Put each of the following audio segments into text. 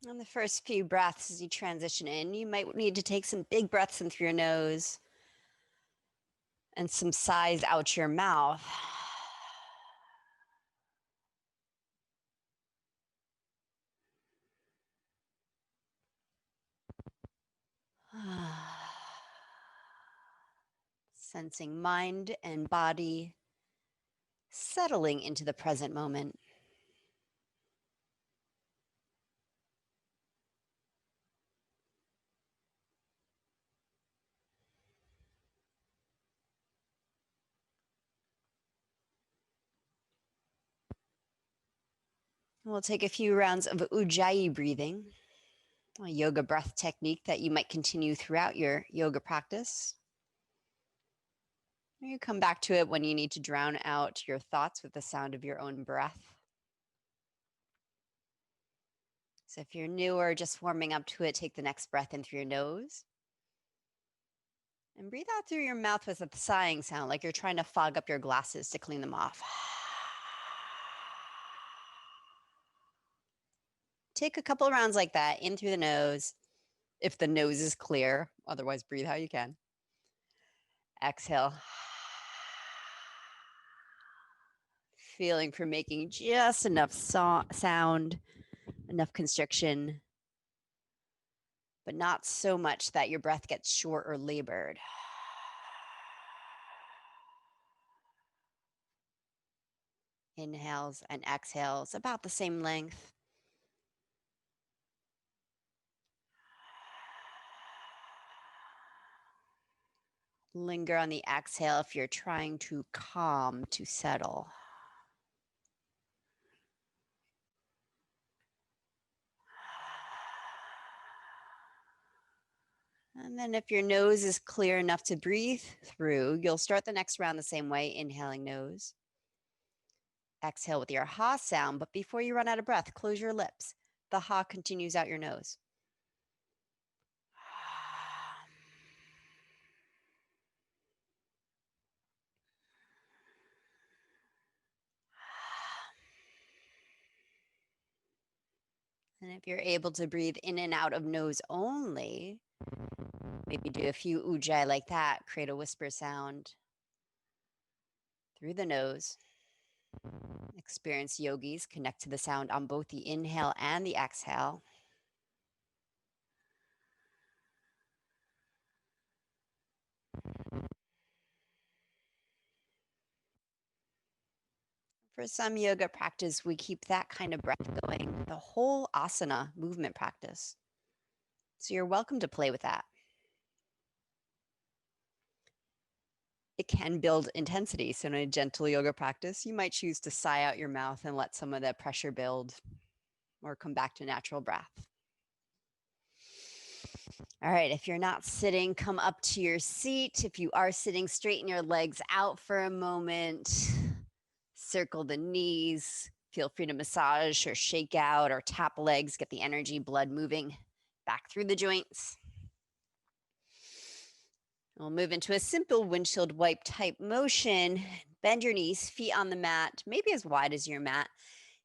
On the first few breaths as you transition in, you might need to take some big breaths in through your nose and some sighs out your mouth. Sensing mind and body settling into the present moment. We'll take a few rounds of Ujjayi breathing, a yoga breath technique that you might continue throughout your yoga practice. You come back to it when you need to drown out your thoughts with the sound of your own breath. So if you're new or just warming up to it, take the next breath in through your nose. And breathe out through your mouth with a sighing sound, like you're trying to fog up your glasses to clean them off. Take a couple of rounds like that, in through the nose, if the nose is clear. Otherwise, breathe how you can. Exhale. Feeling for making just enough sound, enough constriction, but not so much that your breath gets short or labored. Inhales and exhales about the same length. Linger on the exhale if you're trying to calm, to settle. And then if your nose is clear enough to breathe through, you'll start the next round the same way, inhaling nose. Exhale with your ha sound, but before you run out of breath, close your lips. The ha continues out your nose. And if you're able to breathe in and out of nose only, maybe do a few ujjayi like that, create a whisper sound through the nose. Experienced yogis connect to the sound on both the inhale and the exhale. For some yoga practice, we keep that kind of breath going, the whole asana movement practice. So you're welcome to play with that. It can build intensity. So in a gentle yoga practice, you might choose to sigh out your mouth and let some of that pressure build or come back to natural breath. All right, if you're not sitting, come up to your seat. If you are sitting, straighten your legs out for a moment. Circle the knees. Feel free to massage or shake out or tap legs, get the energy, blood moving back through the joints. We'll move into a simple windshield wipe type motion. Bend your knees, feet on the mat, maybe as wide as your mat.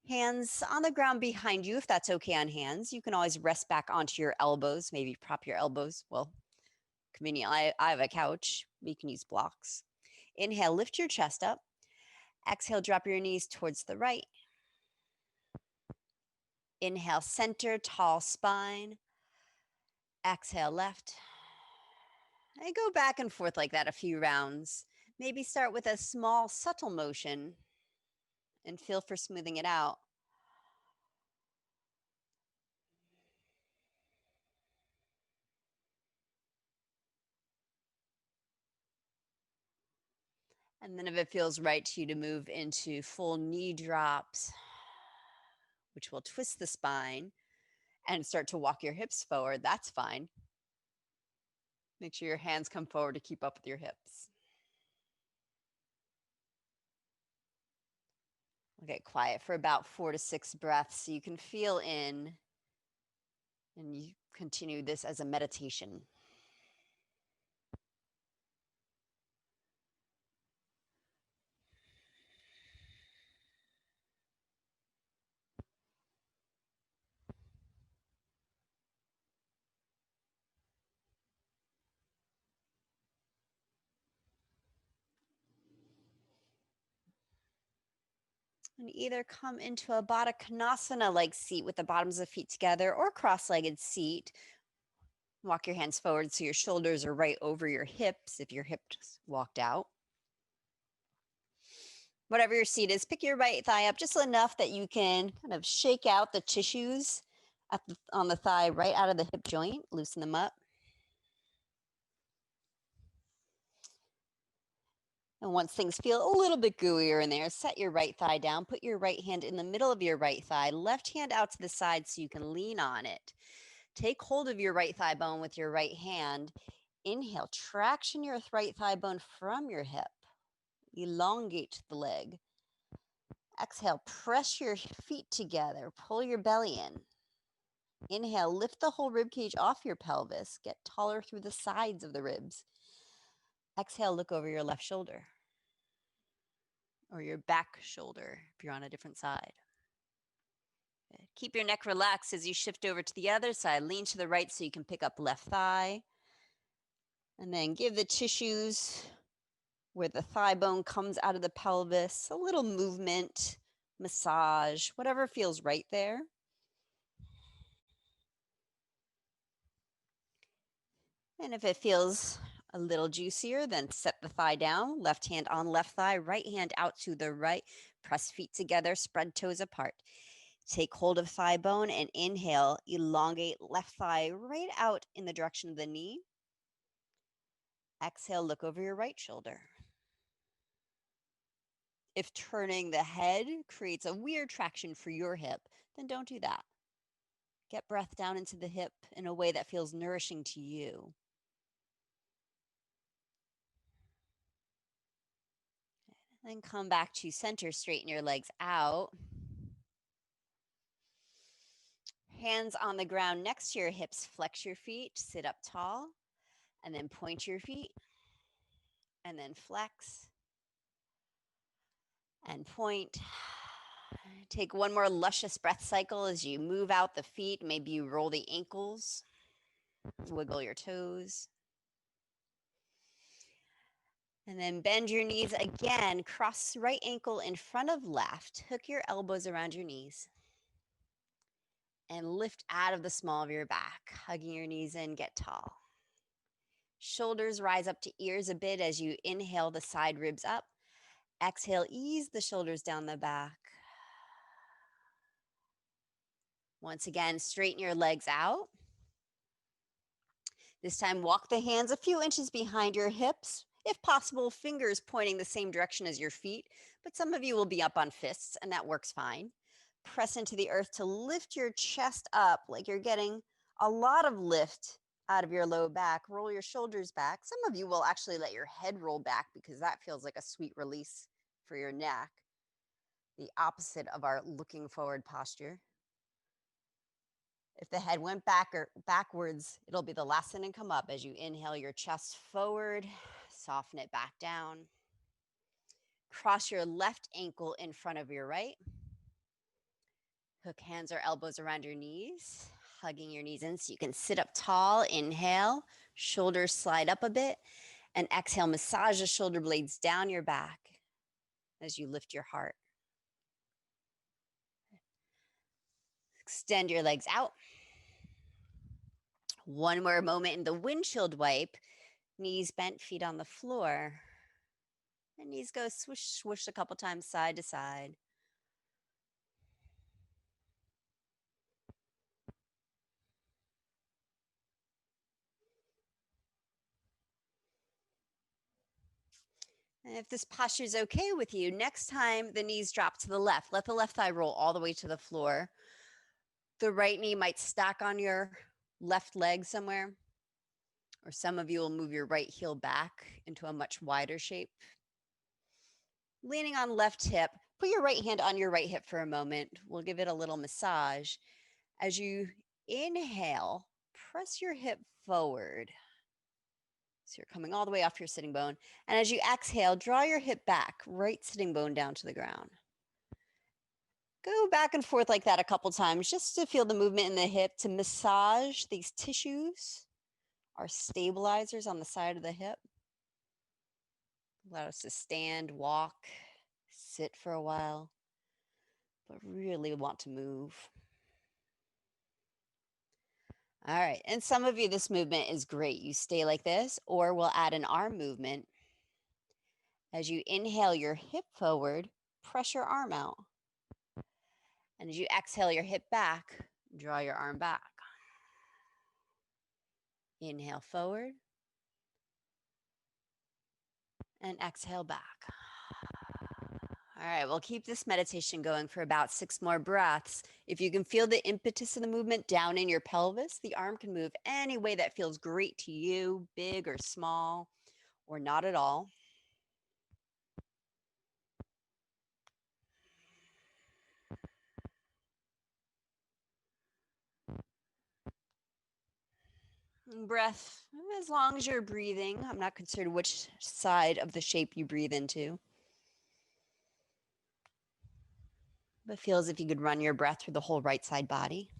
Hands on the ground behind you, if that's okay on hands. You can always rest back onto your elbows, maybe prop your elbows. Well, convenient. I have a couch. You can use blocks. Inhale, lift your chest up. Exhale, drop your knees towards the right. Inhale, center, tall spine. Exhale, left. And go back and forth like that a few rounds. Maybe start with a small, subtle motion and feel for smoothing it out. And then if it feels right to you to move into full knee drops, which will twist the spine and start to walk your hips forward, that's fine. Make sure your hands come forward to keep up with your hips. We'll get quiet for about 4 to 6 breaths so you can feel in, and you continue this as a meditation. And either come into a Baddha Konasana-like seat with the bottoms of the feet together or cross-legged seat. Walk your hands forward so your shoulders are right over your hips if your hips walked out. Whatever your seat is, pick your right thigh up just enough that you can kind of shake out the tissues on the thigh right out of the hip joint, loosen them up. And once things feel a little bit gooier in there, set your right thigh down, put your right hand in the middle of your right thigh, left hand out to the side so you can lean on it. Take hold of your right thigh bone with your right hand. Inhale, traction your right thigh bone from your hip. Elongate the leg. Exhale, press your feet together. Pull your belly in. Inhale, lift the whole rib cage off your pelvis. Get taller through the sides of the ribs. Exhale, look over your left shoulder or your back shoulder if you're on a different side. Good. Keep your neck relaxed as you shift over to the other side. Lean to the right so you can pick up left thigh. And then give the tissues where the thigh bone comes out of the pelvis a little movement, massage, whatever feels right there. And if it feels a little juicier, then set the thigh down, left hand on left thigh, right hand out to the right. Press feet together, spread toes apart. Take hold of thigh bone and inhale, elongate left thigh right out in the direction of the knee. Exhale, look over your right shoulder. If turning the head creates a weird traction for your hip, then don't do that. Get breath down into the hip in a way that feels nourishing to you. Then come back to center, straighten your legs out. Hands on the ground next to your hips, flex your feet, sit up tall, and then point your feet, and then flex, and point. Take one more luscious breath cycle as you move out the feet. Maybe you roll the ankles, wiggle your toes. And then bend your knees again, cross right ankle in front of left, hook your elbows around your knees, and lift out of the small of your back, hugging your knees in, get tall. Shoulders rise up to ears a bit as you inhale the side ribs up. Exhale, ease the shoulders down the back. Once again, straighten your legs out. This time, walk the hands a few inches behind your hips. If possible, fingers pointing the same direction as your feet, but some of you will be up on fists, and that works fine. Press into the earth to lift your chest up like you're getting a lot of lift out of your low back. Roll your shoulders back. Some of you will actually let your head roll back because that feels like a sweet release for your neck. The opposite of our looking forward posture. If the head went back or backwards, it'll be the last thing to come up as you inhale your chest forward, soften it back down. Cross your left ankle in front of your right. Hook hands or elbows around your knees, hugging your knees in so you can sit up tall. Inhale, shoulders slide up a bit, and exhale, massage the shoulder blades down your back as you lift your heart. Extend your legs out. One more moment in the windshield wipe. Knees bent, feet on the floor. And knees go swish, swish a couple times side to side. And if this posture is okay with you, next time the knees drop to the left, let the left thigh roll all the way to the floor. The right knee might stack on your left leg somewhere, or some of you will move your right heel back into a much wider shape. Leaning on left hip, put your right hand on your right hip for a moment. We'll give it a little massage. As you inhale, press your hip forward. So you're coming all the way off your sitting bone. And as you exhale, draw your hip back, right sitting bone down to the ground. Go back and forth like that a couple times just to feel the movement in the hip, to massage these tissues, our stabilizers on the side of the hip. Allow us to stand, walk, sit for a while. but really want to move. All right. And some of you, this movement is great. You stay like this, or we'll add an arm movement. As you inhale your hip forward, press your arm out. And as you exhale your hip back, draw your arm back. Inhale forward and exhale back. All right, we'll keep this meditation going for about 6 more breaths. If you can feel the impetus of the movement down in your pelvis, the arm can move any way that feels great to you, big or small, or not at all. Breath, as long as you're breathing. I'm not concerned which side of the shape you breathe into. But feel as if you could run your breath through the whole right side body.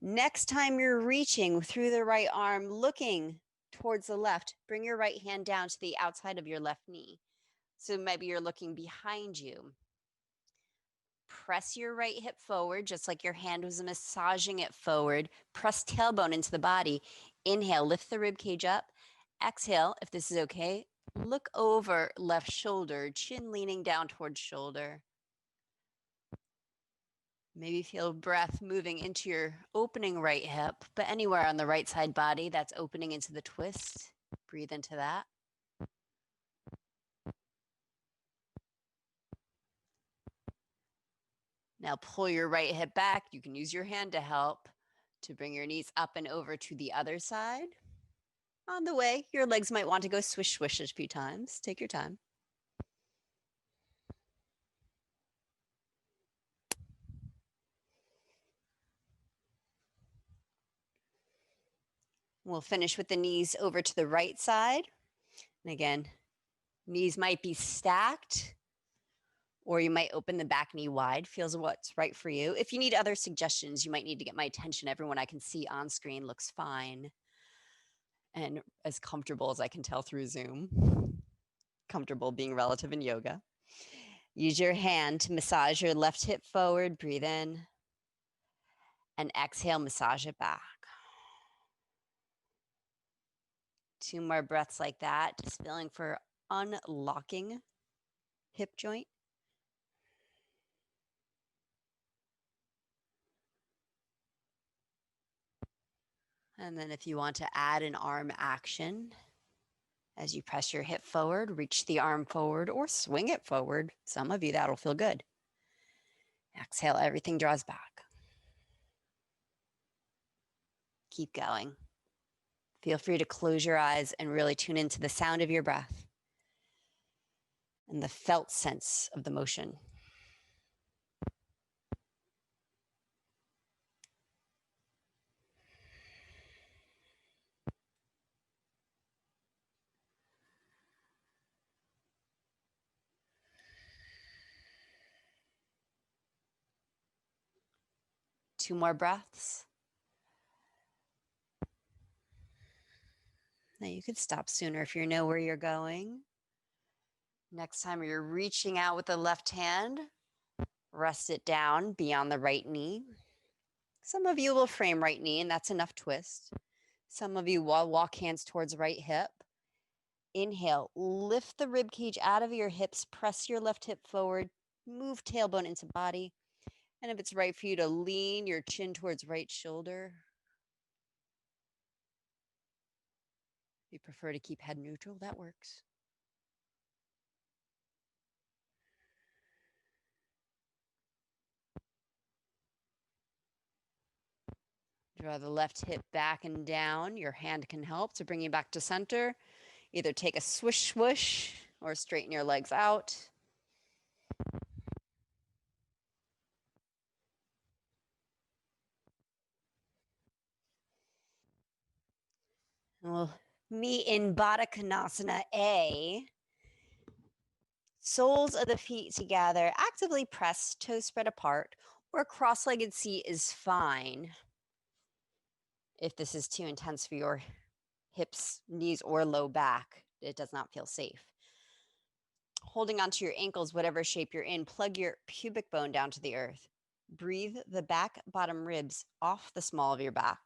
Next time you're reaching through the right arm, looking towards the left, bring your right hand down to the outside of your left knee. So maybe you're looking behind you. Press your right hip forward, just like your hand was massaging it forward. Press tailbone into the body. Inhale, lift the rib cage up. Exhale, if this is okay, look over left shoulder, chin leaning down towards shoulder. Maybe feel breath moving into your opening right hip, but anywhere on the right side body that's opening into the twist. Breathe into that. Now pull your right hip back. You can use your hand to help to bring your knees up and over to the other side. On the way, your legs might want to go swish, swish a few times. Take your time. We'll finish with the knees over to the right side. And again, knees might be stacked, or you might open the back knee wide. Feels what's right for you. If you need other suggestions, you might need to get my attention. Everyone I can see on screen looks fine and as comfortable as I can tell through Zoom. Comfortable being relative in yoga. Use your hand to massage your left hip forward. Breathe in and exhale, massage it back. 2 more breaths like that, just feeling for unlocking hip joint. And then if you want to add an arm action, as you press your hip forward, reach the arm forward or swing it forward. Some of you, that'll feel good. Exhale, everything draws back. Keep going. Feel free to close your eyes and really tune into the sound of your breath and the felt sense of the motion. Two more breaths. Now you could stop sooner if you know where you're going. Next time you're reaching out with the left hand, rest it down beyond the right knee. Some of you will frame right knee, and that's enough twist. Some of you will walk hands towards right hip. Inhale, lift the rib cage out of your hips, press your left hip forward, move tailbone into body. And if it's right for you to lean your chin towards right shoulder, if you prefer to keep head neutral, that works. Draw the left hip back and down. Your hand can help to bring you back to center. Either take a swish, swoosh, or straighten your legs out. We'll meet in Baddha Konasana A. Soles of the feet together, actively press, toes spread apart, or cross-legged seat is fine if this is too intense for your hips, knees, or low back. It does not feel safe. Holding onto your ankles, whatever shape you're in, plug your pubic bone down to the earth. Breathe the back bottom ribs off the small of your back.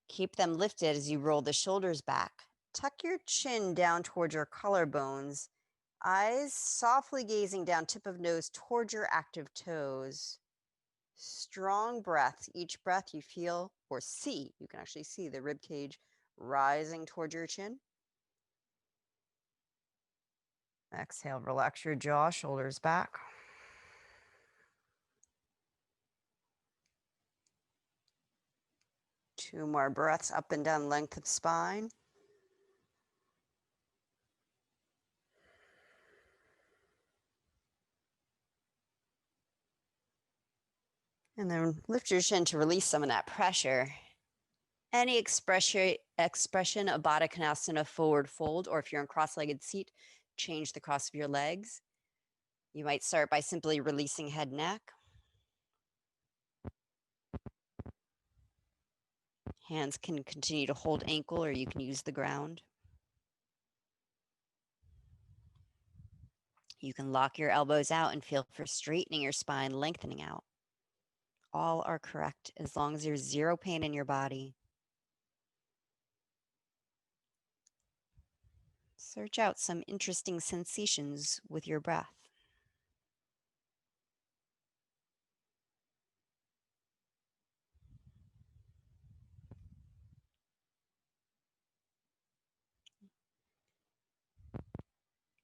Keep them lifted as you roll the shoulders back. Tuck your chin down towards your collarbones. Eyes softly gazing down, tip of nose towards your active toes. Strong breath. Each breath you feel or see, you can actually see the rib cage rising towards your chin. Exhale, relax your jaw, shoulders back. Two more breaths up and down length of spine. And then lift your chin to release some of that pressure. Any expression of Baddha Konasana, forward fold, or if you're in cross-legged seat, change the cross of your legs. You might start by simply releasing head, neck. Hands can continue to hold ankle, or you can use the ground. You can lock your elbows out and feel for straightening your spine, lengthening out. All are correct as long as there's zero pain in your body. Search out some interesting sensations with your breath.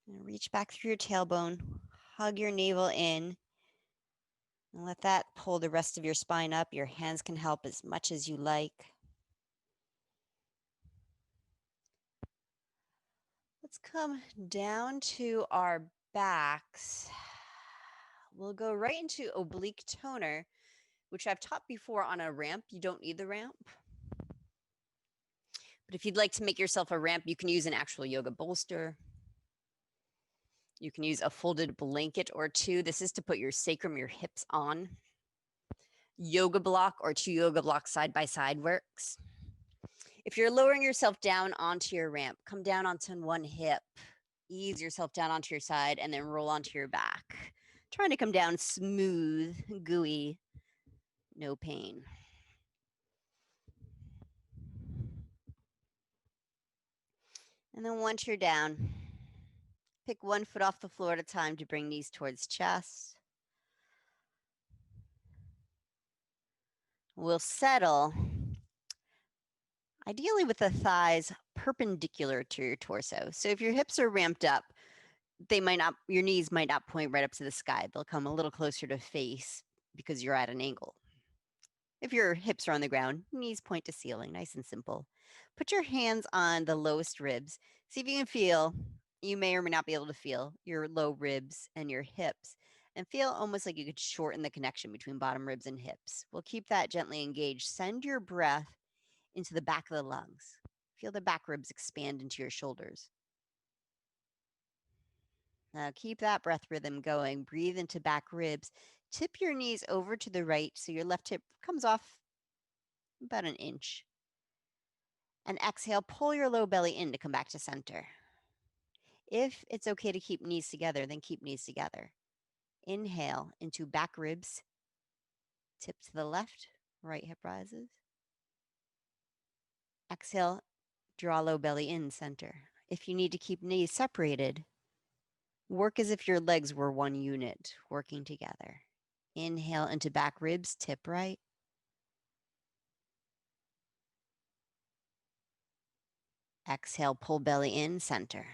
And reach back through your tailbone, hug your navel in, and let that pull the rest of your spine up. Your hands can help as much as you like. Let's come down to our backs. We'll go right into oblique toner, which I've taught before on a ramp. You don't need the ramp. But if you'd like to make yourself a ramp, you can use an actual yoga bolster. You can use a folded blanket or two. This is to put your sacrum, your hips on. Yoga block or two yoga blocks side by side works. If you're lowering yourself down onto your ramp, come down onto one hip, ease yourself down onto your side, and then roll onto your back. Trying to come down smooth, gooey, no pain. And then once you're down, pick one foot off the floor at a time to bring knees towards chest. We'll settle, ideally with the thighs perpendicular to your torso. So if your hips are ramped up, your knees might not point right up to the sky. They'll come a little closer to face because you're at an angle. If your hips are on the ground, knees point to ceiling, nice and simple. Put your hands on the lowest ribs. See if you can feel, you may or may not be able to feel your low ribs and your hips, and feel almost like you could shorten the connection between bottom ribs and hips. We'll keep that gently engaged. Send your breath into the back of the lungs. Feel the back ribs expand into your shoulders. Now keep that breath rhythm going. Breathe into back ribs. Tip your knees over to the right so your left hip comes off about an inch. And exhale, pull your low belly in to come back to center. If it's okay to keep knees together, then keep knees together. Inhale into back ribs. Tip to the left, right hip rises. Exhale, draw low belly in center. If you need to keep knees separated, work as if your legs were one unit working together. Inhale into back ribs, tip right. Exhale, pull belly in, center.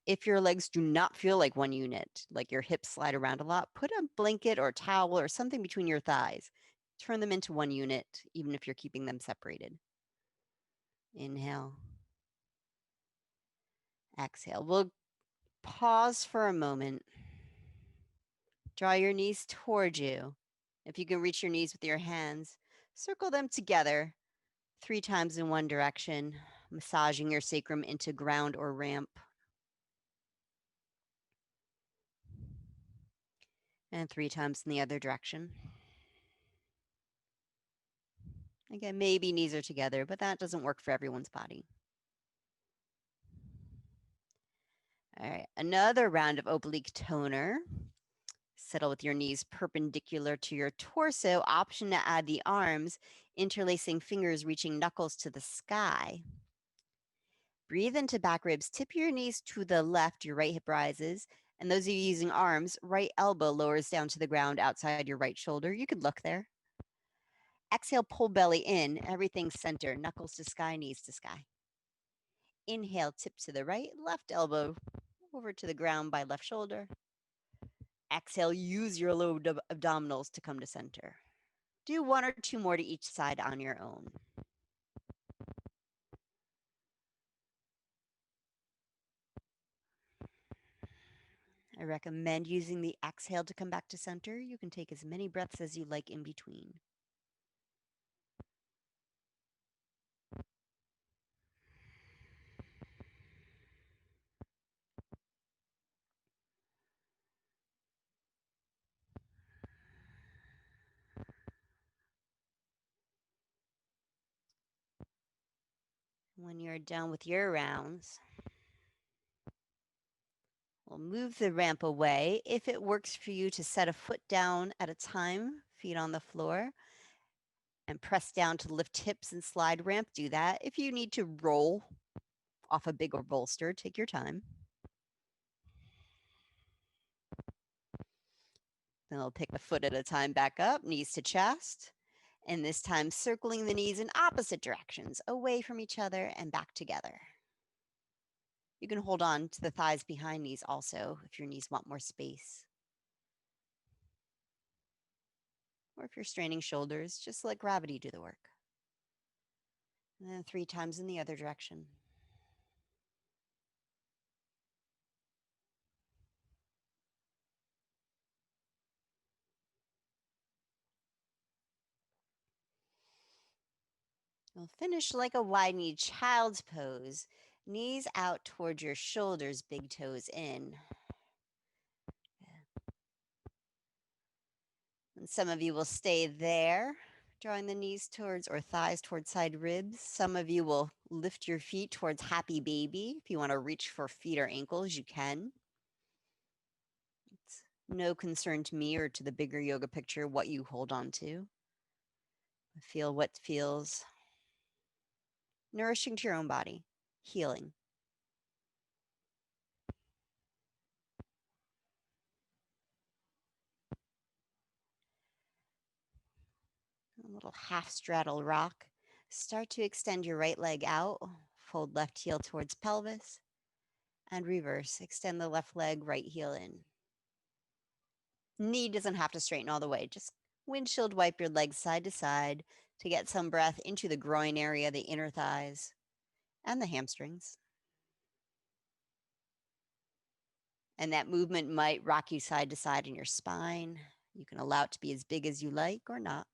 If your legs do not feel like one unit, like your hips slide around a lot, put a blanket or towel or something between your thighs. Turn them into one unit, even if you're keeping them separated. Inhale. Exhale. We'll pause for a moment. Draw your knees towards you. If you can reach your knees with your hands, circle them together 3 times in one direction, massaging your sacrum into ground or ramp. And 3 times in the other direction. Again, maybe knees are together, but that doesn't work for everyone's body. All right, another round of oblique toner. Settle with your knees perpendicular to your torso. Option to add the arms, interlacing fingers reaching knuckles to the sky. Breathe into back ribs. Tip your knees to the left, your right hip rises. And those of you using arms, right elbow lowers down to the ground outside your right shoulder. You could look there. Exhale, pull belly in, everything center, knuckles to sky, knees to sky. Inhale, tip to the right, left elbow over to the ground by left shoulder. Exhale, use your low abdominals to come to center. Do one or two more to each side on your own. I recommend using the exhale to come back to center. You can take as many breaths as you like in between. When you're done with your rounds, we'll move the ramp away. If it works for you to set a foot down at a time, feet on the floor, and press down to lift hips and slide ramp, do that. If you need to roll off a bigger bolster, take your time. Then I'll pick a foot at a time back up, knees to chest. And this time circling the knees in opposite directions, away from each other and back together. You can hold on to the thighs behind knees also if your knees want more space. Or if you're straining shoulders, just let gravity do the work. And then 3 times in the other direction. You'll finish like a wide-kneed child's pose. Knees out towards your shoulders, big toes in. And some of you will stay there, drawing the knees towards or thighs towards side ribs. Some of you will lift your feet towards happy baby. If you want to reach for feet or ankles, you can. It's no concern to me or to the bigger yoga picture what you hold on to. Feel what feels nourishing to your own body, healing. A little half straddle rock. Start to extend your right leg out. Fold left heel towards pelvis. And reverse. Extend the left leg, right heel in. Knee doesn't have to straighten all the way. Just windshield wipe your legs side to side to get some breath into the groin area, the inner thighs, and the hamstrings. And that movement might rock you side to side in your spine. You can allow it to be as big as you like or not.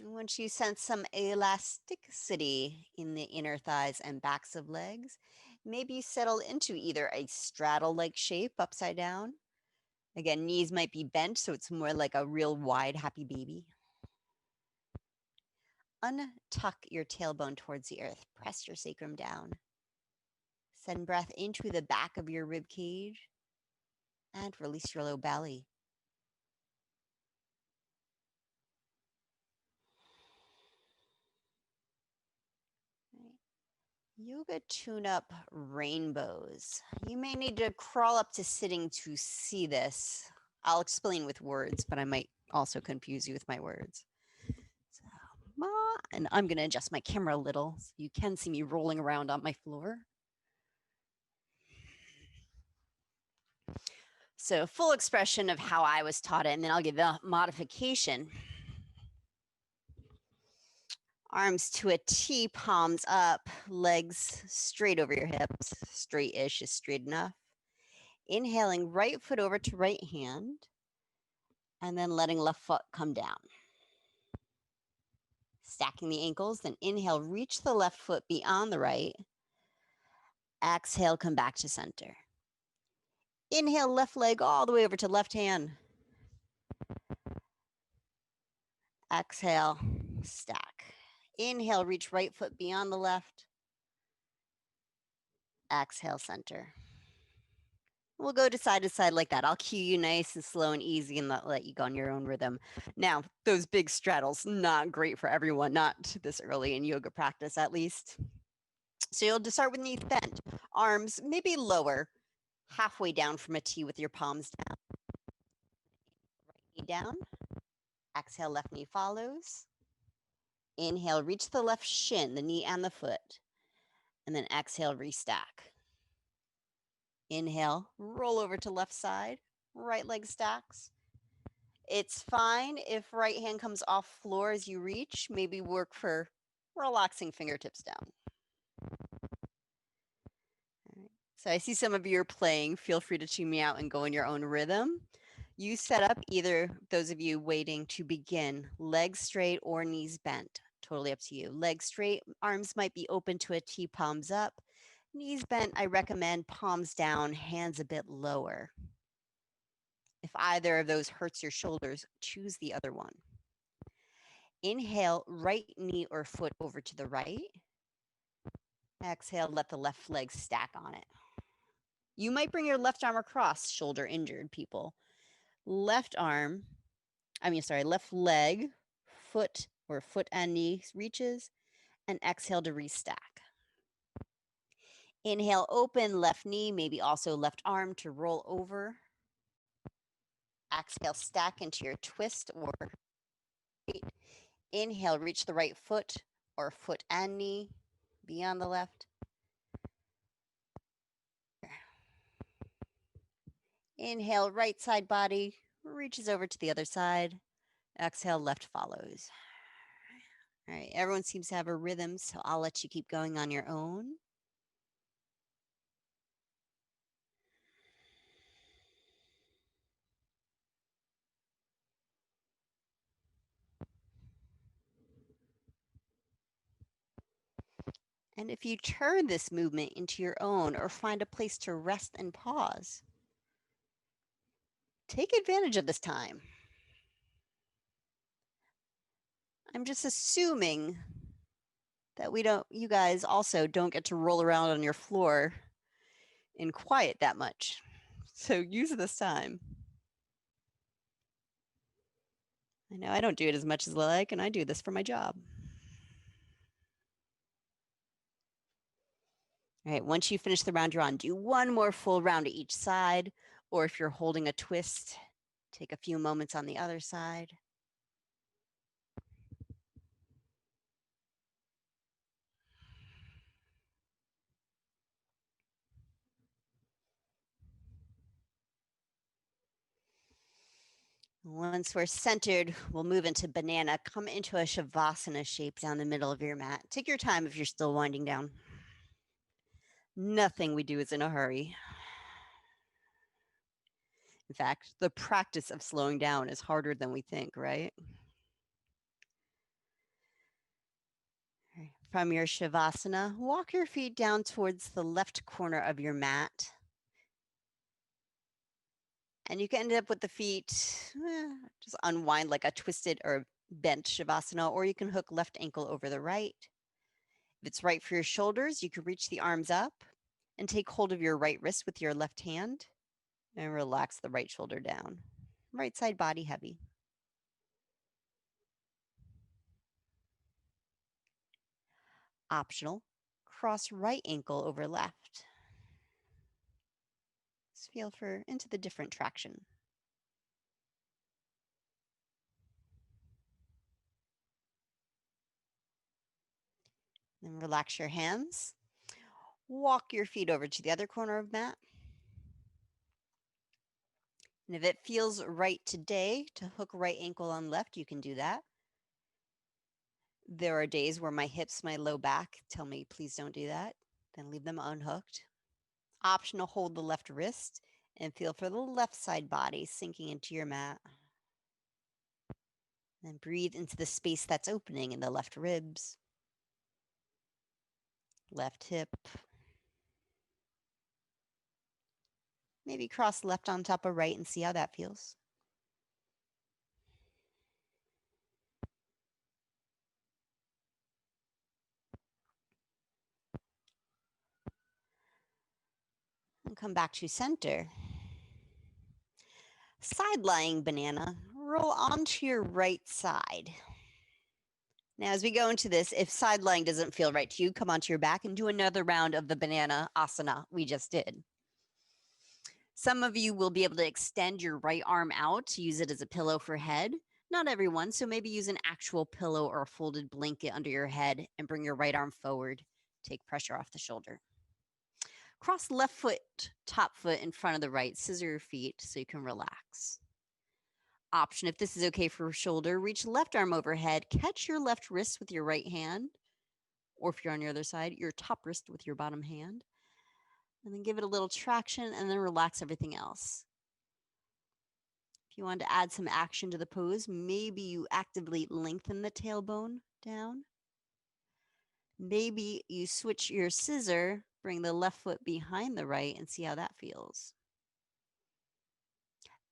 Once you sense some elasticity in the inner thighs and backs of legs, maybe settle into either a straddle-like shape upside down. Again, knees might be bent, so it's more like a real wide, happy baby. Untuck your tailbone towards the earth. Press your sacrum down. Send breath into the back of your rib cage and release your low belly. Yoga tune-up rainbows. You may need to crawl up to sitting to see this. I'll explain with words, but I might also confuse you with my words. So, and I'm going to adjust my camera a little so you can see me rolling around on my floor. So full expression of how I was taught it, and then I'll give a modification. Arms to a T, palms up, legs straight over your hips. Straight-ish is straight enough. Inhaling right foot over to right hand, and then letting left foot come down. Stacking the ankles, then inhale, reach the left foot beyond the right, Exhale, come back to center. Inhale, left leg all the way over to left hand. Exhale, stack. Inhale, reach right foot beyond the left. Exhale, center. We'll go to side like that. I'll cue you nice and slow and easy and let you go on your own rhythm. Now, those big straddles, not great for everyone, not this early in yoga practice at least. So you'll just start with knees bent, arms maybe lower, halfway down from a T with your palms down. Right knee down. Exhale, left knee follows. Inhale, reach the left shin, the knee and the foot. And then exhale, restack. Inhale, roll over to left side, right leg stacks. It's fine if right hand comes off floor as you reach. Maybe work for relaxing fingertips down. All right. So I see some of you are playing. Feel free to tune me out and go in your own rhythm. You set up either, those of you waiting to begin, legs straight or knees bent. Totally up to you. Legs straight, arms might be open to a T, palms up. Knees bent, I recommend palms down, hands a bit lower. If either of those hurts your shoulders, choose the other one. Inhale, right knee or foot over to the right. Exhale, let the left leg stack on it. You might bring your left arm across, shoulder injured people. Left leg, foot or foot and knee reaches, and exhale to restack. Inhale, open left knee, maybe also left arm to roll over. Exhale, stack into your twist or inhale, reach the right foot or foot and knee beyond the left. Inhale, right side body reaches over to the other side. Exhale, left follows. All right, everyone seems to have a rhythm, so I'll let you keep going on your own. And if you turn this movement into your own or find a place to rest and pause, take advantage of this time. I'm just assuming that you guys also don't get to roll around on your floor in quiet that much. So use this time. I know I don't do it as much as I like, and I do this for my job. All right, once you finish the round you're on, do one more full round to each side, or if you're holding a twist, take a few moments on the other side. Once we're centered, we'll move into banana. Come into a Shavasana shape down the middle of your mat. Take your time if you're still winding down. Nothing we do is in a hurry. In fact, the practice of slowing down is harder than we think, right? From your Shavasana, walk your feet down towards the left corner of your mat. And you can end up with the feet, just unwind like a twisted or bent Shavasana, or you can hook left ankle over the right. If it's right for your shoulders, you can reach the arms up and take hold of your right wrist with your left hand and relax the right shoulder down. Right side body heavy. Optional, cross right ankle over left. Just feel into the different traction. Then relax your hands. Walk your feet over to the other corner of mat. And if it feels right today to hook right ankle on left, you can do that. There are days where my hips, my low back tell me, please don't do that. Then leave them unhooked. Optional, hold the left wrist and feel for the left side body sinking into your mat. Then breathe into the space that's opening in the left ribs, left hip, Maybe cross left on top of right and see how that feels. And come back to center. Side lying banana, roll onto your right side. Now, as we go into this, if side lying doesn't feel right to you, come onto your back and do another round of the banana asana we just did. Some of you will be able to extend your right arm out to use it as a pillow for head. Not everyone, so maybe use an actual pillow or a folded blanket under your head and bring your right arm forward. Take pressure off the shoulder. Cross left foot, top foot in front of the right, scissor your feet so you can relax. Option, if this is okay for shoulder, reach left arm overhead, catch your left wrist with your right hand, or if you're on your other side, your top wrist with your bottom hand, and then give it a little traction and then relax everything else. If you want to add some action to the pose, maybe you actively lengthen the tailbone down. Maybe you switch your scissor, bring the left foot behind the right and see how that feels.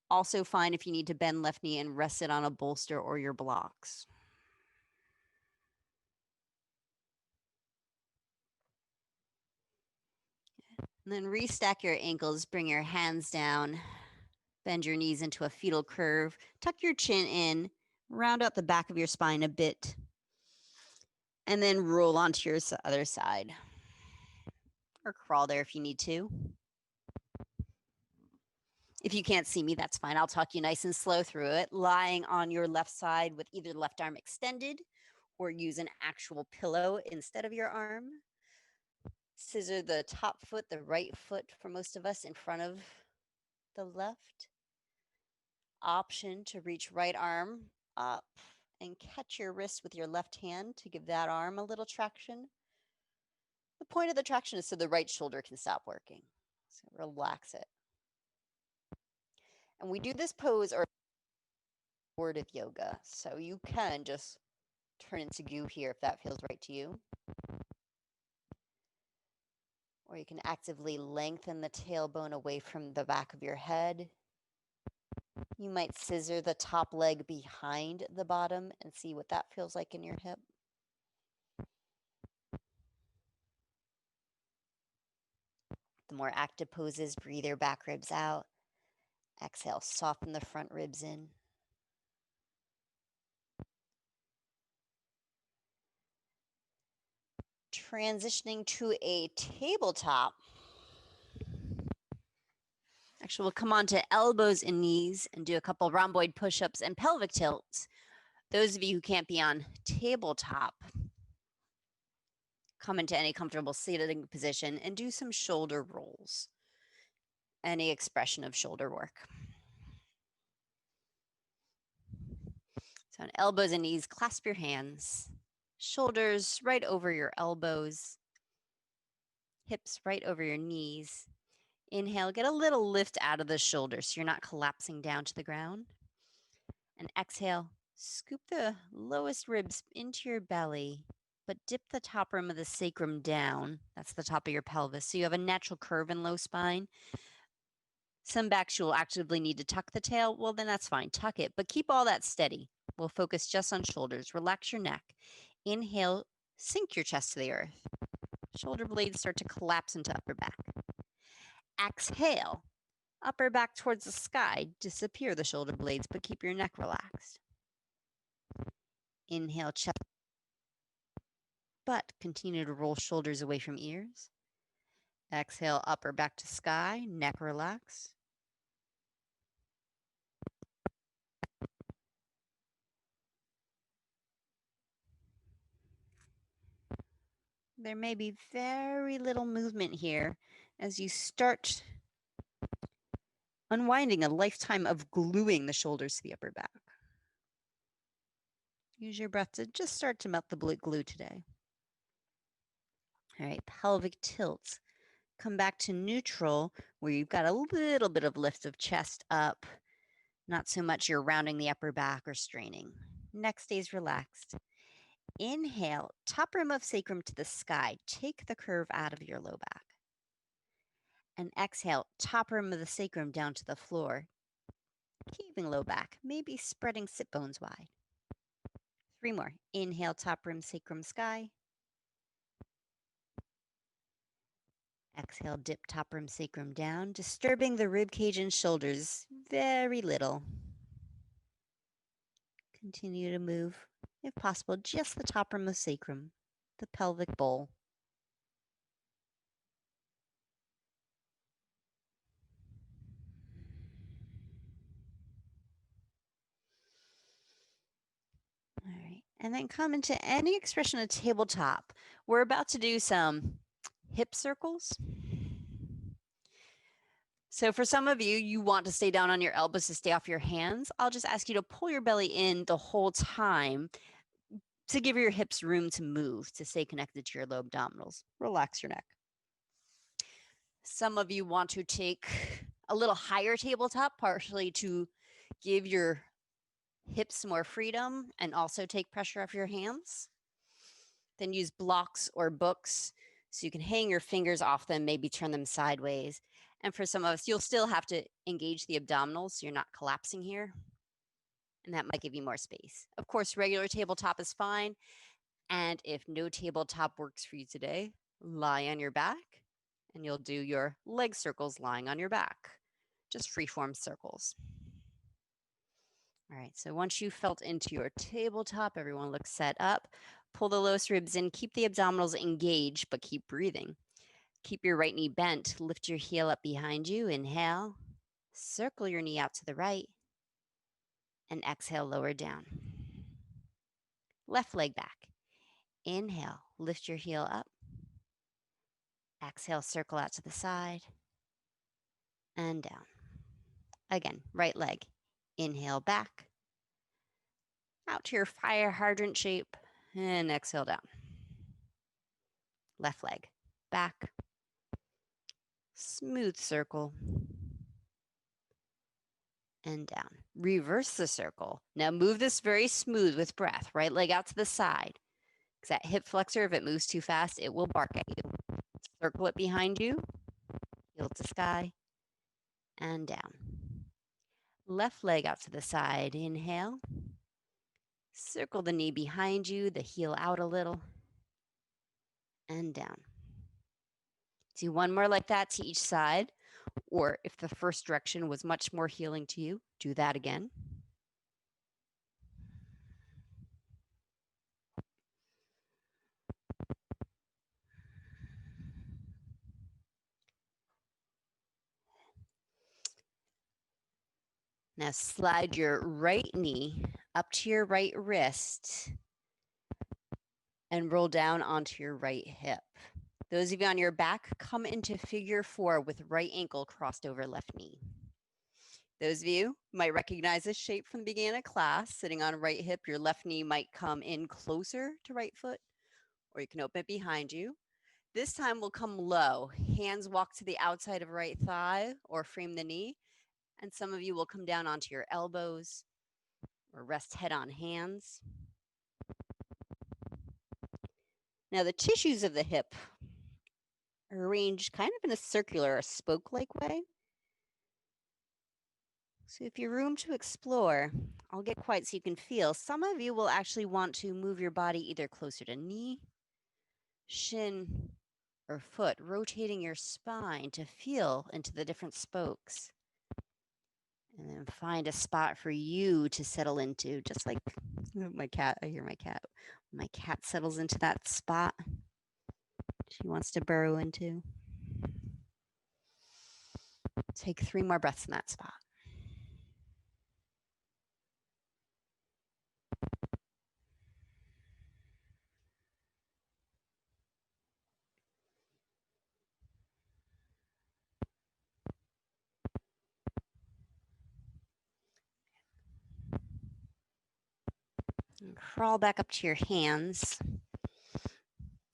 Also fine if you need to bend left knee and rest it on a bolster or your blocks. And then restack your ankles, bring your hands down, bend your knees into a fetal curve, tuck your chin in, round out the back of your spine a bit, and then roll onto your other side. Or crawl there if you need to. If you can't see me, that's fine. I'll talk you nice and slow through it. Lying on your left side with either left arm extended or use an actual pillow instead of your arm. Scissor the top foot, the right foot for most of us in front of the left. Option to reach right arm up and catch your wrist with your left hand to give that arm a little traction. The point of the traction is so the right shoulder can stop working. So relax it. And we do this pose or supportive yoga. So you can just turn into goo here if that feels right to you. Or you can actively lengthen the tailbone away from the back of your head. You might scissor the top leg behind the bottom and see what that feels like in your hip. The more active poses, breathe your back ribs out. Exhale, soften the front ribs in. Transitioning to a tabletop. Actually, we'll come on to elbows and knees and do a couple rhomboid push-ups and pelvic tilts. Those of you who can't be on tabletop, come into any comfortable sitting position and do some shoulder rolls. Any expression of shoulder work. So on elbows and knees, clasp your hands, shoulders right over your elbows, hips right over your knees. Inhale, get a little lift out of the shoulders so you're not collapsing down to the ground. And exhale, scoop the lowest ribs into your belly, but dip the top rim of the sacrum down. That's the top of your pelvis. So you have a natural curve in low spine. Some backs you'll actively need to tuck the tail. Well, then that's fine. Tuck it, but keep all that steady. We'll focus just on shoulders. Relax your neck. Inhale, sink your chest to the earth. Shoulder blades start to collapse into upper back. Exhale, upper back towards the sky. Disappear the shoulder blades, but keep your neck relaxed. Inhale, chest, butt. Continue to roll shoulders away from ears. Exhale, upper back to sky, neck relax. There may be very little movement here as you start unwinding a lifetime of gluing the shoulders to the upper back. Use your breath to just start to melt the glue today. All right, pelvic tilts. Come back to neutral where you've got a little bit of lift of chest up. Not so much you're rounding the upper back or straining. Neck stays relaxed. Inhale, top rim of sacrum to the sky. Take the curve out of your low back. And exhale, top rim of the sacrum down to the floor. Keeping low back, maybe spreading sit bones wide. 3 more. Inhale, top rim, sacrum, sky. Exhale, dip top rim, sacrum down, disturbing the rib cage and shoulders very little. Continue to move, if possible, just the top rim of sacrum, the pelvic bowl. All right, and then come into any expression of tabletop. We're about to do some hip circles. So for some of you, you want to stay down on your elbows to stay off your hands. I'll just ask you to pull your belly in the whole time to give your hips room to move, to stay connected to your low abdominals. Relax your neck. Some of you want to take a little higher tabletop, partially to give your hips more freedom and also take pressure off your hands. Then use blocks or books so you can hang your fingers off them, maybe turn them sideways. And for some of us, you'll still have to engage the abdominals so you're not collapsing here. And that might give you more space. Of course, regular tabletop is fine. And if no tabletop works for you today, lie on your back and you'll do your leg circles lying on your back. Just freeform circles. All right, so once you felt into your tabletop, everyone looks set up. Pull the lowest ribs in, keep the abdominals engaged, but keep breathing. Keep your right knee bent, lift your heel up behind you, inhale, circle your knee out to the right, and exhale, lower down. Left leg back, inhale, lift your heel up, exhale, circle out to the side, and down. Again, right leg, inhale back, out to your fire hydrant shape, and exhale down. Left leg, back, smooth circle, and down. Reverse the circle. Now move this very smooth with breath. Right leg out to the side. Because that hip flexor, if it moves too fast, it will bark at you. Circle it behind you, heel to sky, and down. Left leg out to the side. Inhale. Circle the knee behind you, the heel out a little, and down. Do one more like that to each side. Or if the first direction was much more healing to you, do that again. Now slide your right knee up to your right wrist and roll down onto your right hip. Those of you on your back, come into figure 4 with right ankle crossed over left knee. Those of you might recognize this shape from the beginning of class. Sitting on right hip, your left knee might come in closer to right foot, or you can open it behind you. This time we'll come low. Hands walk to the outside of right thigh or frame the knee. And some of you will come down onto your elbows or rest head on hands. Now the tissues of the hip are arranged kind of in a circular, a spoke-like way. So if you're room to explore, I'll get quiet so you can feel. Some of you will actually want to move your body either closer to knee, shin, or foot, rotating your spine to feel into the different spokes. And then find a spot for you to settle into, just like my cat. I hear my cat. My cat settles into that spot she wants to burrow into. Take 3 more breaths in that spot. And crawl back up to your hands.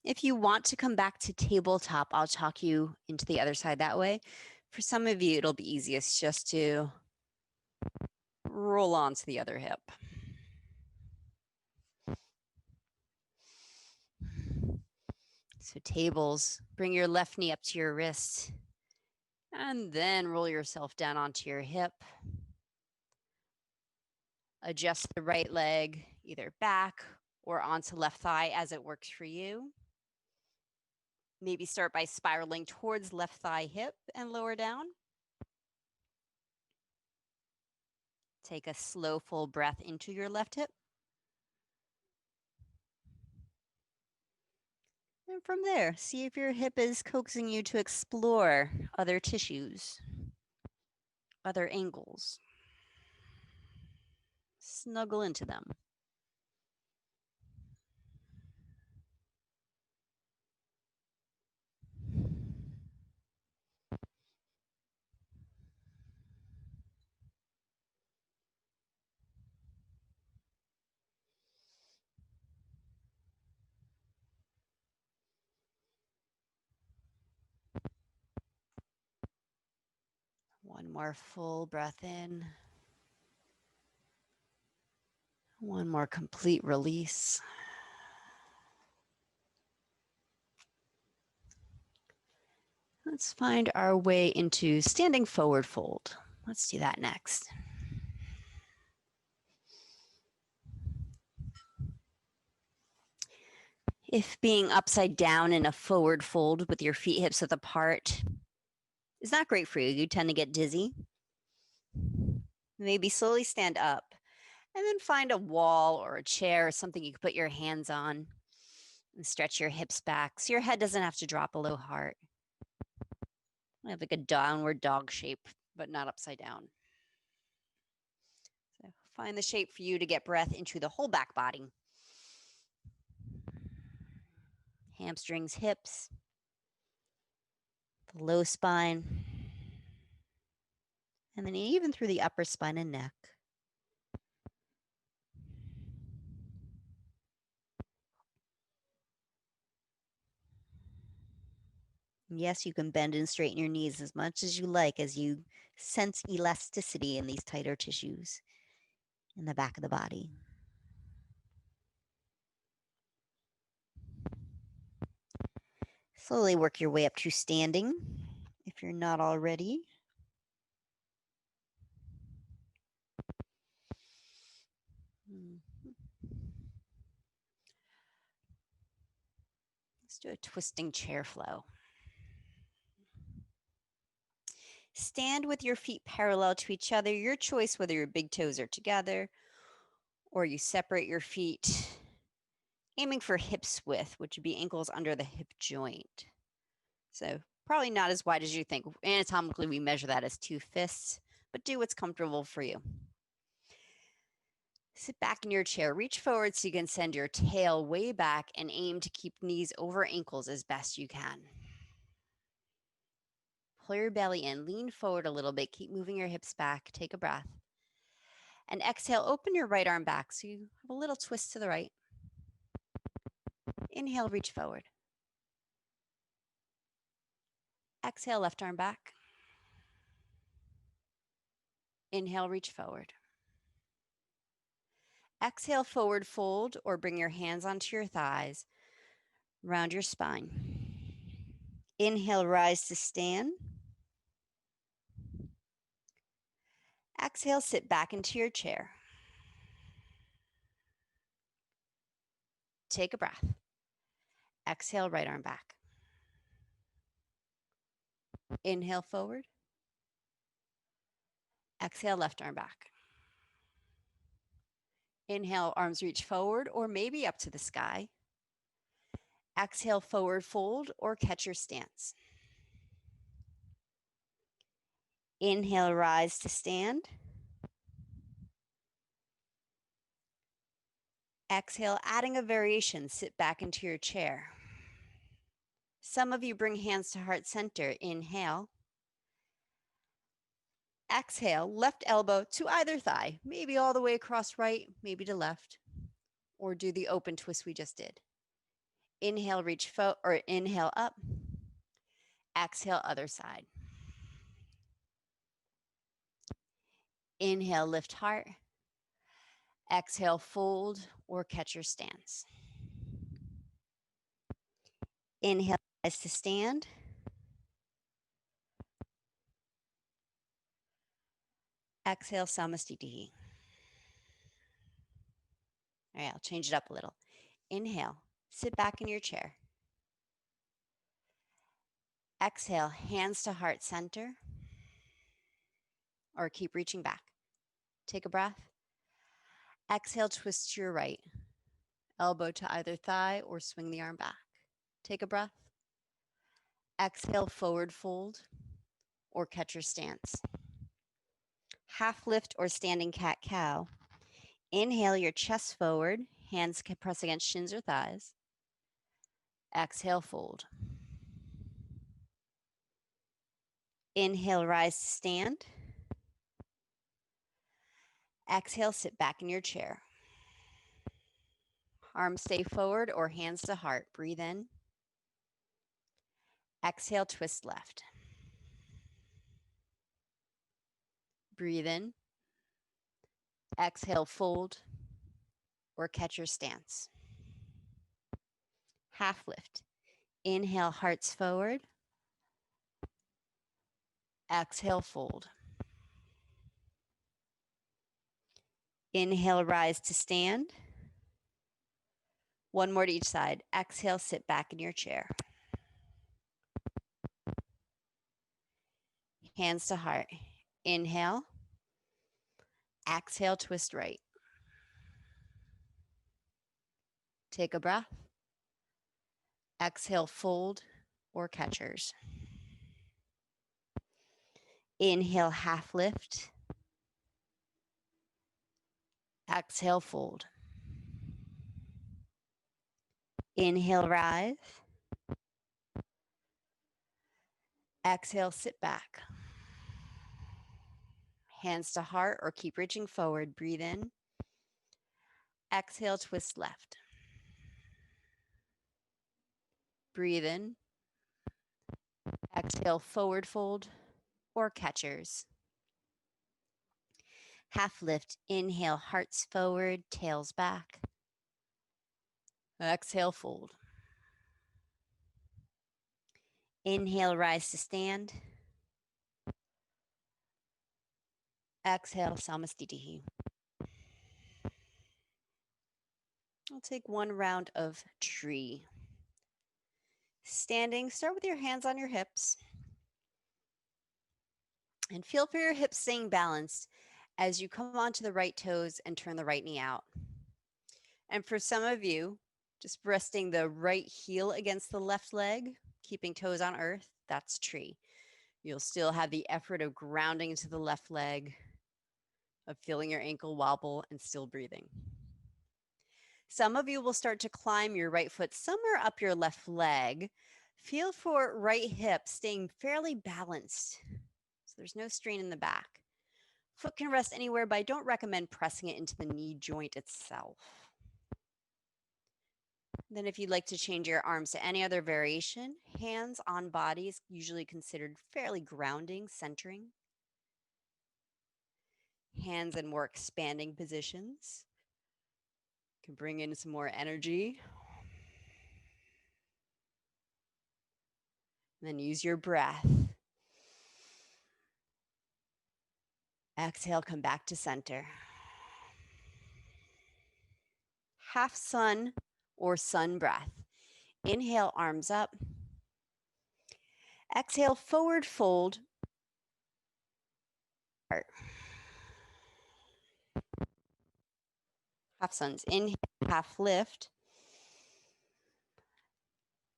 If you want to come back to tabletop, I'll talk you into the other side that way. For some of you, it'll be easiest just to roll onto the other hip. So tables, bring your left knee up to your wrist And then roll yourself down onto your hip. Adjust the right leg either back or onto left thigh as it works for you. Maybe start by spiraling towards left thigh hip and lower down. Take a slow, full breath into your left hip. And from there, see if your hip is coaxing you to explore other tissues, other angles. Snuggle into them. One more full breath in. One more complete release. Let's find our way into standing forward fold. Let's do that next. If being upside down in a forward fold with your feet hips width apart is not great for you, you tend to get dizzy. Maybe slowly stand up and then find a wall or a chair or something you can put your hands on and stretch your hips back so your head doesn't have to drop below heart. I have like a downward dog shape, but not upside down. So find the shape for you to get breath into the whole back body. Hamstrings, hips, the low spine, and then even through the upper spine and neck. Yes, you can bend and straighten your knees as much as you like as you sense elasticity in these tighter tissues in the back of the body. Slowly work your way up to standing if you're not already. Let's do a twisting chair flow. Stand with your feet parallel to each other. Your choice whether your big toes are together or you separate your feet, aiming for hips width, which would be ankles under the hip joint. So probably not as wide as you think. Anatomically, we measure that as 2 fists, but do what's comfortable for you. Sit back in your chair, reach forward so you can send your tail way back and aim to keep knees over ankles as best you can. Pull your belly in, lean forward a little bit, keep moving your hips back, take a breath. And exhale, open your right arm back so you have a little twist to the right. Inhale, reach forward. Exhale, left arm back. Inhale, reach forward. Exhale, forward fold or bring your hands onto your thighs, round your spine. Inhale, rise to stand. Exhale, sit back into your chair. Take a breath. Exhale, right arm back. Inhale, forward. Exhale, left arm back. Inhale, arms reach forward or maybe up to the sky. Exhale, forward fold or catch your stance. Inhale, rise to stand. Exhale, adding a variation, sit back into your chair. Some of you bring hands to heart center. Inhale. Exhale, left elbow to either thigh, maybe all the way across right, maybe to left, or do the open twist we just did. Inhale, reach or inhale up. Exhale, other side. Inhale, lift heart. Exhale, fold or catch your stance. Inhale, rise to stand. Exhale, samastitihi. All right, I'll change it up a little. Inhale, sit back in your chair. Exhale, hands to heart center, or keep reaching back. Take a breath. Exhale, twist to your right. Elbow to either thigh or swing the arm back. Take a breath. Exhale, forward fold or catcher stance. Half lift or standing cat-cow. Inhale your chest forward, hands can press against shins or thighs. Exhale, fold. Inhale, rise to stand. Exhale, sit back in your chair. Arms stay forward or hands to heart. Breathe in. Exhale, twist left. Breathe in. Exhale, fold or catcher stance. Half lift. Inhale, hearts forward. Exhale, fold. Inhale, rise to stand. One more to each side. Exhale, sit back in your chair. Hands to heart. Inhale. Exhale, twist right. Take a breath. Exhale, fold or catchers. Inhale, half lift. Exhale, fold. Inhale, rise. Exhale, sit back. Hands to heart or keep reaching forward. Breathe in. Exhale, twist left. Breathe in. Exhale, forward fold or catchers. Half lift. Inhale, hearts forward, tails back. Exhale, fold. Inhale, rise to stand. Exhale, samastitihi. I'll take one round of tree. Standing, start with your hands on your hips. And feel for your hips staying balanced as you come onto the right toes and turn the right knee out. And for some of you, just resting the right heel against the left leg, keeping toes on earth, that's tree. You'll still have the effort of grounding into the left leg, of feeling your ankle wobble and still breathing. Some of you will start to climb your right foot somewhere up your left leg. Feel for right hip staying fairly balanced. So there's no strain in the back. Foot can rest anywhere, but I don't recommend pressing it into the knee joint itself. Then if you'd like to change your arms to any other variation, hands on body is usually considered fairly grounding, centering. Hands in more expanding positions can bring in some more energy. And then use your breath. Exhale, come back to center. Half sun or sun breath. Inhale, arms up. Exhale, forward fold. Half suns. Inhale, half lift.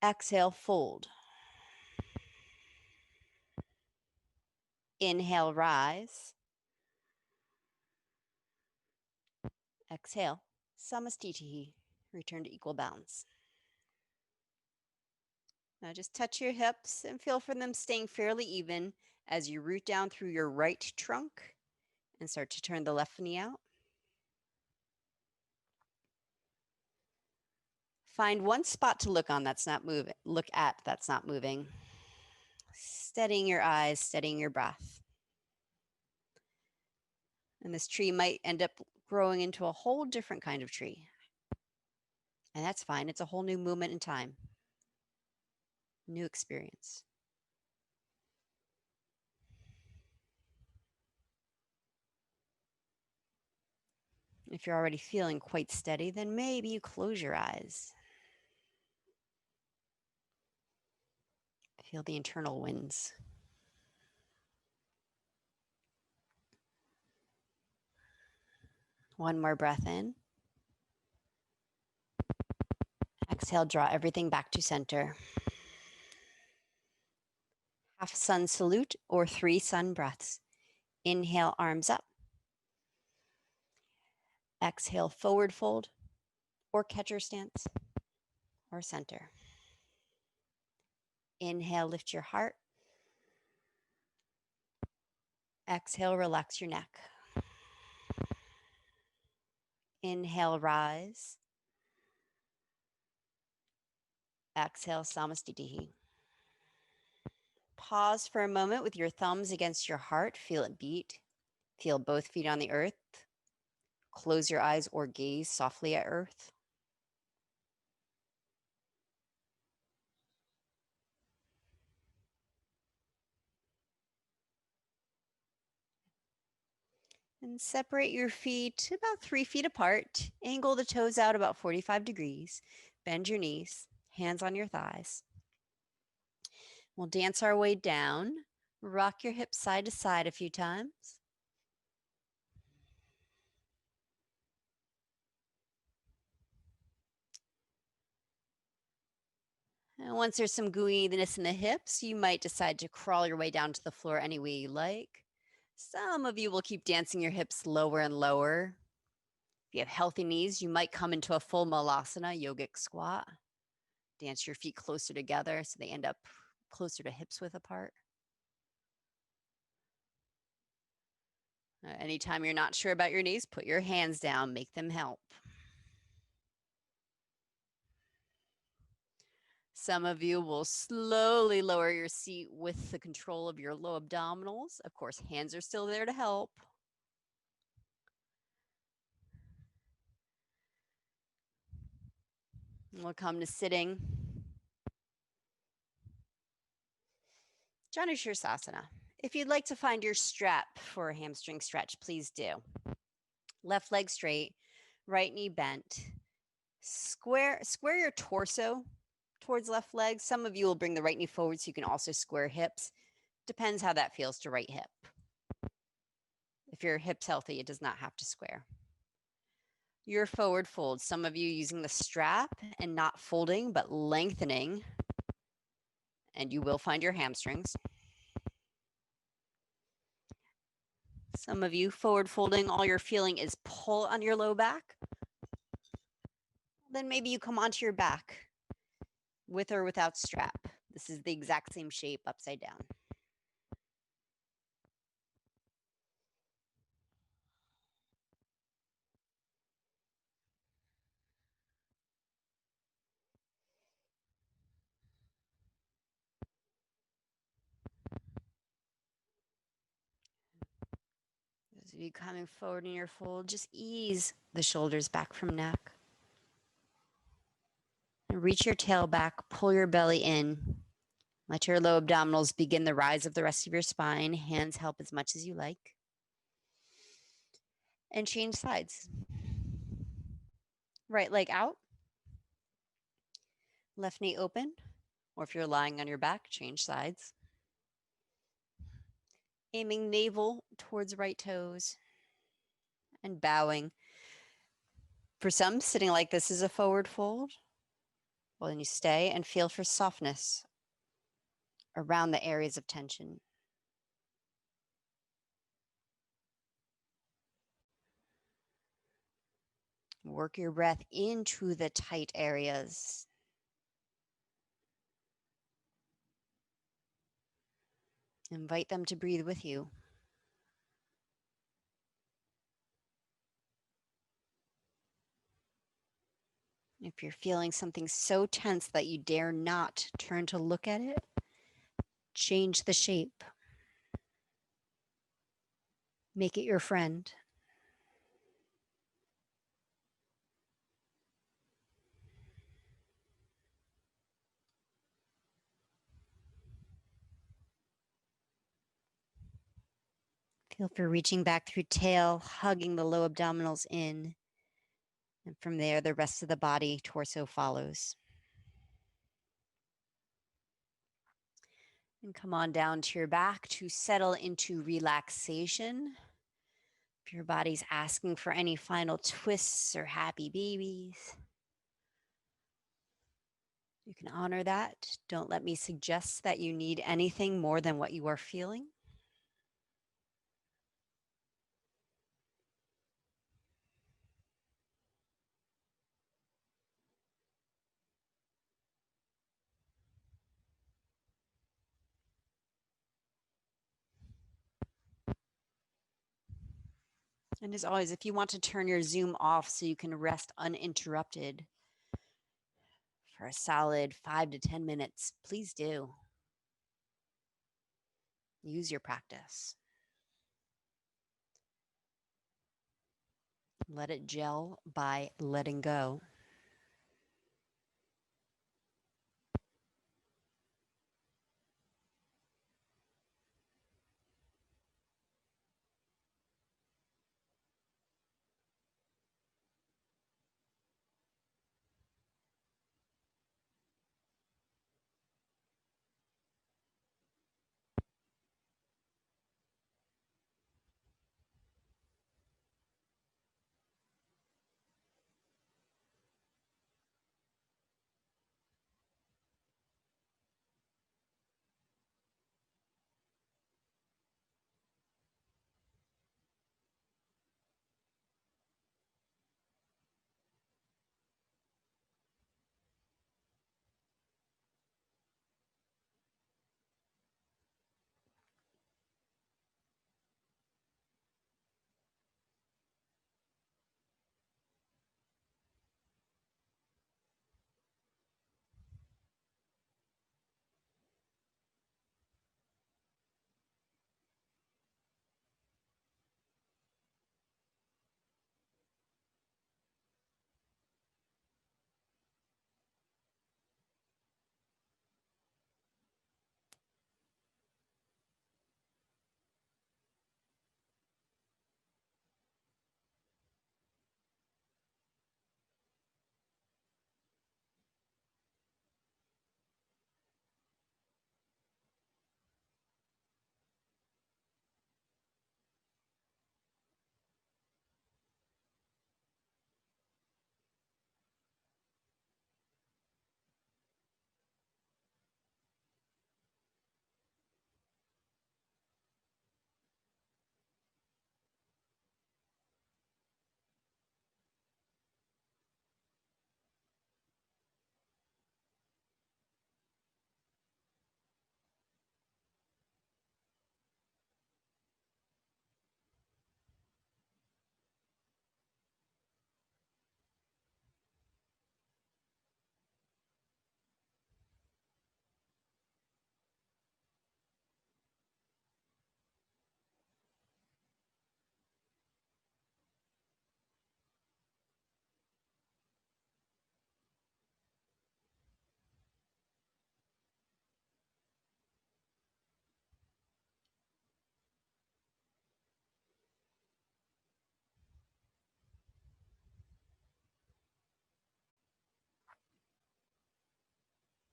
Exhale, fold. Inhale, rise. Exhale, samastitihi. Return to equal balance. Now just touch your hips and feel for them staying fairly even as you root down through your right trunk and start to turn the left knee out. Find one spot to look on that's not moving. Look at that's not moving. Steadying your eyes, steadying your breath. And this tree might end up growing into a whole different kind of tree. And that's fine. It's a whole new moment in time. New experience. If you're already feeling quite steady, then maybe you close your eyes. Feel the internal winds. One more breath in. Exhale, draw everything back to center. Half sun salute or 3 sun breaths. Inhale, arms up. Exhale, forward fold or catcher stance or center. Inhale, lift your heart. Exhale, relax your neck. Inhale, rise. Exhale, Samastitihi. Pause for a moment with your thumbs against your heart. Feel it beat. Feel both feet on the earth. Close your eyes or gaze softly at earth. And separate your feet about 3 feet apart. Angle the toes out about 45 degrees. Bend your knees, hands on your thighs. We'll dance our way down. Rock your hips side to side a few times. And once there's some gooiness in the hips, you might decide to crawl your way down to the floor any way you like. Some of you will keep dancing your hips lower and lower. If you have healthy knees, you might come into a full malasana, yogic squat. Dance your feet closer together so they end up closer to hips width apart. Anytime you're not sure about your knees, put your hands down, make them help. Some of you will slowly lower your seat with the control of your low abdominals. Of course, hands are still there to help. We'll come to sitting. Janushirasana. If you'd like to find your strap for a hamstring stretch, please do. Left leg straight, right knee bent. Square your torso towards left leg. Some of you will bring the right knee forward so you can also square hips. Depends how that feels to right hip. If your hip's healthy, it does not have to square. Your forward fold. Some of you using the strap and not folding, but lengthening. And you will find your hamstrings. Some of you forward folding, all you're feeling is pull on your low back. Then maybe you come onto your back with or without strap. This is the exact same shape upside down. Those of you coming forward in your fold, just ease the shoulders back from neck. And reach your tail back, pull your belly in. Let your low abdominals begin the rise of the rest of your spine. Hands help as much as you like. And change sides. Right leg out. Left knee open. Or if you're lying on your back, change sides. Aiming navel towards right toes. And bowing. For some, sitting like this is a forward fold. Well, then you stay and feel for softness around the areas of tension. Work your breath into the tight areas. Invite them to breathe with you. If you're feeling something so tense that you dare not turn to look at it, change the shape. Make it your friend. Feel for reaching back through tail, hugging the low abdominals in. And from there, the rest of the body, torso follows. And come on down to your back to settle into relaxation. If your body's asking for any final twists or happy babies, you can honor that. Don't let me suggest that you need anything more than what you are feeling. And as always, if you want to turn your Zoom off so you can rest uninterrupted for a solid 5 to 10 minutes, please do. Use your practice. Let it gel by letting go.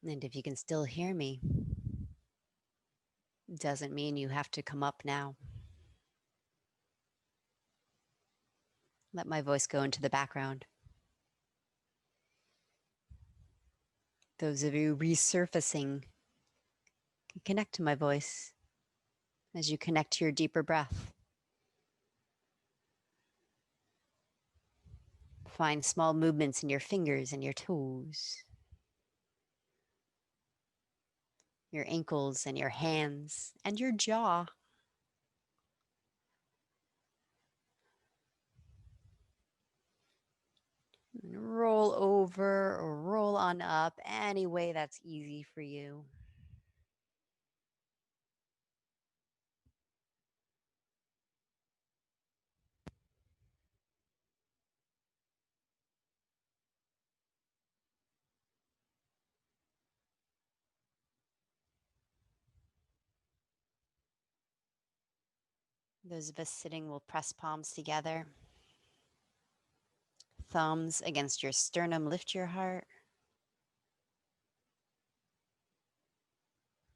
And if you can still hear me, doesn't mean you have to come up now. Let my voice go into the background. Those of you resurfacing can connect to my voice as you connect to your deeper breath. Find small movements in your fingers and your toes, your ankles and your hands and your jaw. And roll over or roll on up any way that's easy for you. Those of us sitting will press palms together. thumbs against your sternum. Lift your heart.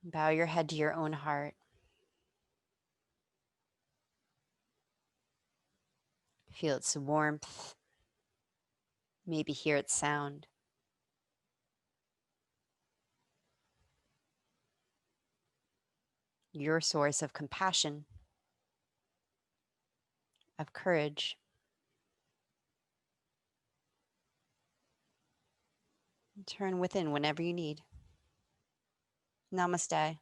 Bow your head to your own heart. Feel its warmth. Maybe hear its sound. Your source of compassion, of courage. Turn within whenever you need. Namaste.